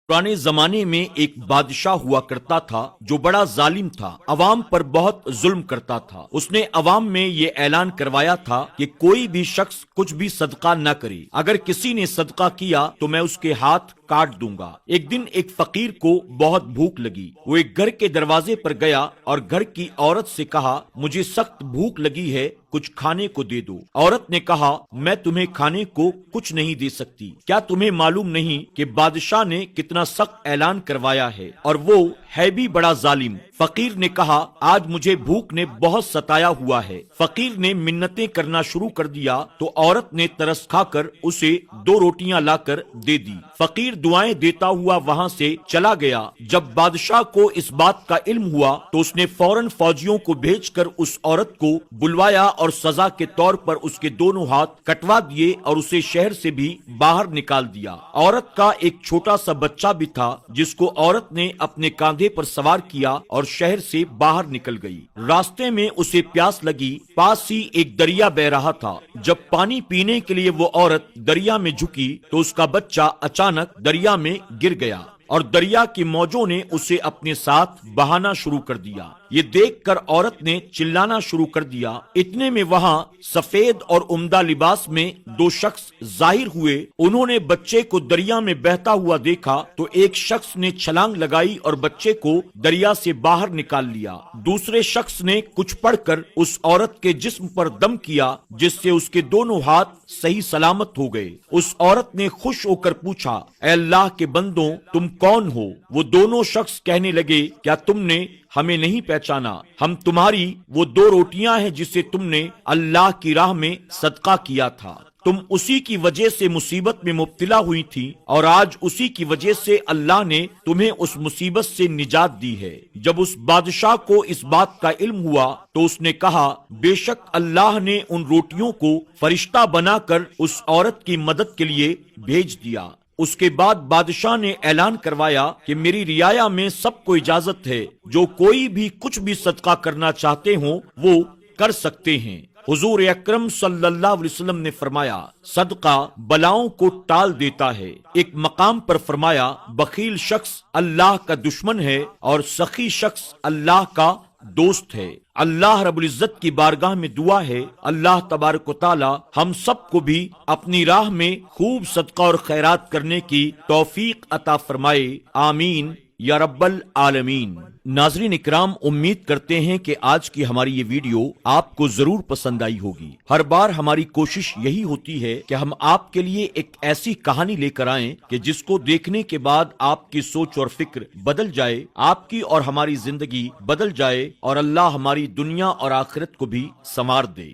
पुराने जमाने में एक बादशाह हुआ करता था जो बड़ा जालिम था, अवाम पर बहुत जुल्म करता था। उसने अवाम में ये ऐलान करवाया था कि कोई भी शख्स कुछ भी सदका न करे, अगर किसी ने सदका किया तो मैं उसके हाथ काट दूंगा। एक दिन एक फकीर को बहुत भूख लगी। वो एक घर के दरवाजे पर गया और घर की औरत से कहा, मुझे सख्त भूख लगी है, कुछ खाने को दे दो। औरत ने कहा, मैं तुम्हें खाने को कुछ नहीं दे सकती। क्या तुम्हें मालूम नहीं कि बादशाह ने कितना सख्त ऐलान करवाया है और वो है भी बड़ा जालिम। फकीर ने कहा, आज मुझे भूख ने बहुत सताया हुआ है। फकीर ने मिन्नतें करना शुरू कर दिया तो औरत ने तरस खाकर उसे 2 रोटियां लाकर दे दी। फकीर दुआएं देता हुआ वहां से चला गया। जब बादशाह को इस बात का इल्म हुआ तो उसने फौरन फौजियों को भेजकर उस औरत को बुलवाया और सजा के तौर पर उसके दोनों हाथ कटवा दिए और उसे शहर से भी बाहर निकाल दिया। औरत का एक छोटा सा बच्चा भी था जिसको औरत ने अपने कांधे पर सवार किया और शहर से बाहर निकल गई। रास्ते में उसे प्यास लगी। पास ही एक दरिया बह रहा था। जब पानी पीने के लिए वो औरत दरिया में झुकी तो उसका बच्चा अचानक दरिया में गिर गया और दरिया की मौजों ने उसे अपने साथ बहाना शुरू कर दिया। ये देखकर औरत ने चिल्लाना शुरू कर दिया। इतने में वहां सफेद और उम्दा लिबास में 2 शख्स जाहिर हुए। उन्होंने बच्चे को दरिया में बहता हुआ देखा तो एक शख्स ने छलांग लगाई और बच्चे को दरिया से बाहर निकाल लिया। दूसरे शख्स ने कुछ पढ़कर उस औरत के जिस्म पर दम किया जिससे उसके दोनों हाथ सही सलामत हो गए। उस औरत ने खुश होकर पूछा, ऐ अल्लाह के बंदों, तुम कौन हो? वो दोनों शख्स कहने लगे, क्या तुमने हमें नहीं पहचाना? हम तुम्हारी वो 2 रोटियां हैं जिसे तुमने अल्लाह की राह में सदका किया था। तुम उसी की वजह से मुसीबत में मुब्तला हुई थी और आज उसी की वजह से अल्लाह ने तुम्हें उस मुसीबत से निजात दी है। जब उस बादशाह को इस बात का इल्म हुआ तो उसने कहा, बेशक अल्लाह ने उन रोटियों को फरिश्ता बनाकर उस औरत की मदद के लिए भेज दिया। उसके बाद बादशाह ने ऐलान करवाया कि मेरी रियाया में सबको इजाजत है, जो कोई भी कुछ भी सदका करना चाहते हो वो कर सकते हैं। हुजूर अकरम सल्लल्लाहु अलैहि वसल्लम ने फरमाया, सदका बलाओं को टाल देता है। एक मकाम पर फरमाया, बखील शख्स अल्लाह का दुश्मन है और सखी शख्स अल्लाह का दोस्त है। अल्लाह रब्बुल इज्जत की बारगाह में दुआ है, अल्लाह तबारक व तआला हम सबको भी अपनी राह में खूब सदका और खैरात करने की तौफीक अता फरमाए। आमीन या रब्बल आलमीन। नाज़रीन इकराम, उम्मीद करते हैं कि आज की हमारी ये वीडियो आपको जरूर पसंद आई होगी। हर बार हमारी कोशिश यही होती है कि हम आपके लिए एक ऐसी कहानी लेकर आएं कि जिसको देखने के बाद आपकी सोच और फिक्र बदल जाए, आपकी और हमारी जिंदगी बदल जाए और अल्लाह हमारी दुनिया और आखिरत को भी संवार दे।